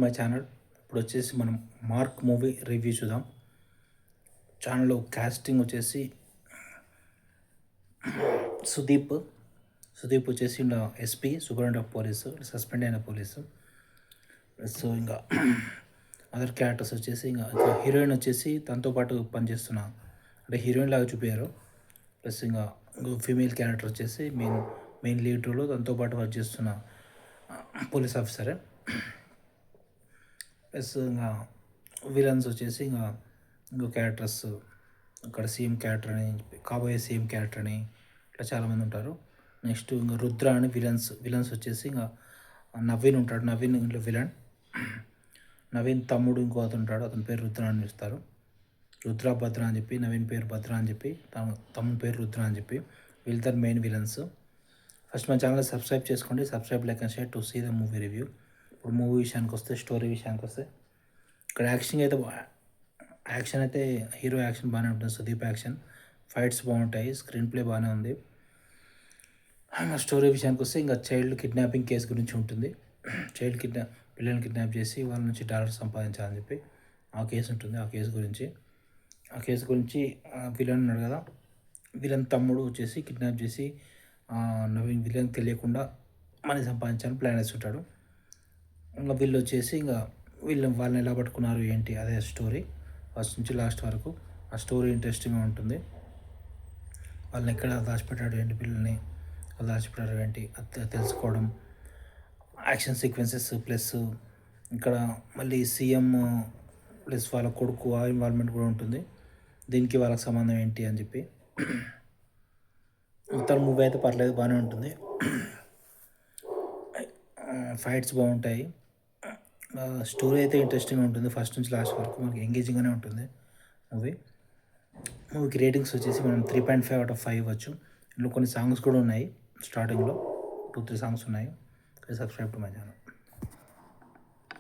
My channel. ఇప్పుడు వచ్చేసి మనం మార్క్ మూవీ రివ్యూ చూద్దాం. ఛానల్లో కాస్టింగ్ వచ్చేసి సుదీప్ వచ్చేసి ఇంకా SP superintendent of police, suspend అయిన పోలీసు. ప్లస్ ఇంకా అదర్ క్యారెక్టర్స్ వచ్చేసి ఇంకా హీరోయిన్ వచ్చేసి తనతో పాటు పనిచేస్తున్న అంటే హీరోయిన్ లాగా చూపించారు. ప్లస్ ఇంకా ఫీమేల్ క్యారెక్టర్ వచ్చేసి మెయిన్ లీడ్ రోల్లో తనతో పాటు వర్క్ చేస్తున్న పోలీస్ ఆఫీసరే. ప్లస్ ఇంకా విలన్స్ వచ్చేసి ఇంకో క్యారెక్టర్స్ అక్కడ సీఎం క్యారెక్టర్ అని కాబోయే సీఎం క్యారెక్టర్ అని ఇట్లా చాలామంది ఉంటారు. నెక్స్ట్ ఇంకా రుద్ర అని విలన్స్ వచ్చేసి ఇంకా నవీన్ ఉంటాడు. నవీన్ ఇంట్లో విలన్. నవీన్ తమ్ముడు ఇంకో అతను ఉంటాడు, అతని పేరు రుద్ర అని పిలుస్తారు. రుద్ర భద్ర అని చెప్పి, నవీన్ పేరు భద్ర అని చెప్పి, తమ్ముడు పేరు రుద్ర అని చెప్పి, వీళ్ళిద్దరు మెయిన్ విలన్స్. ఫస్ట్ మన ఛానల్ సబ్స్క్రైబ్ చేసుకోండి. Subscribe, like and share to see the movie review. ఇప్పుడు మూవీ విషయానికి వస్తే, స్టోరీ విషయానికి వస్తే, ఇక్కడ యాక్షన్ అయితే హీరో యాక్షన్ బాగానే ఉంటుంది. సుదీప్ యాక్షన్, ఫైట్స్ బాగుంటాయి, స్క్రీన్ ప్లే బాగానే ఉంది. స్టోరీ విషయానికి వస్తే ఇంకా చైల్డ్ కిడ్నాపింగ్ కేసు గురించి ఉంటుంది. పిల్లల్ని కిడ్నాప్ చేసి వాళ్ళ నుంచి డాలర్స్ సంపాదించాలని చెప్పి ఆ కేసు ఉంటుంది. ఆ కేసు గురించి విలన్ ఉన్నాడు కదా, విలన్ తమ్ముడు వచ్చేసి కిడ్నాప్ చేసి నవీన్ విలన్ తెలియకుండా మనీ సంపాదించాలని ప్లాన్ వేస్తుంటాడు. ఇంకా వీళ్ళు వచ్చేసి వాళ్ళని ఎలా పట్టుకున్నారు ఏంటి, అదే స్టోరీ ఫస్ట్ నుంచి లాస్ట్ వరకు. ఆ స్టోరీ ఇంట్రెస్టింగ్గా ఉంటుంది. వాళ్ళని ఎక్కడ దాచిపెట్టాడు ఏంటి, పిల్లల్ని దాచిపెట్టారు ఏంటి అది తెలుసుకోవడం, యాక్షన్ సీక్వెన్సెస్. ప్లస్ ఇక్కడ మళ్ళీ సీఎం ప్లస్ వాళ్ళ కొడుకు ఆ ఇన్వాల్వ్మెంట్ కూడా ఉంటుంది. దీనికి వాళ్ళకి సంబంధం ఏంటి అని చెప్పి మొత్తం మూవీ అయితే పర్లేదు, బాగానే ఉంటుంది. ఫైట్స్ బాగుంటాయి. స్టోరీ అయితే ఇంట్రెస్టింగ్గా ఉంటుంది. ఫస్ట్ నుంచి లాస్ట్ వరకు మనకి ఎంగేజింగ్గానే ఉంటుంది మూవీకి రేటింగ్స్ వచ్చేసి మనం 3.5/5 ఇవ్వచ్చు. ఇందులో కొన్ని సాంగ్స్ కూడా ఉన్నాయి. స్టార్టింగ్లో 2-3 సాంగ్స్ ఉన్నాయి. Subscribe to my channel.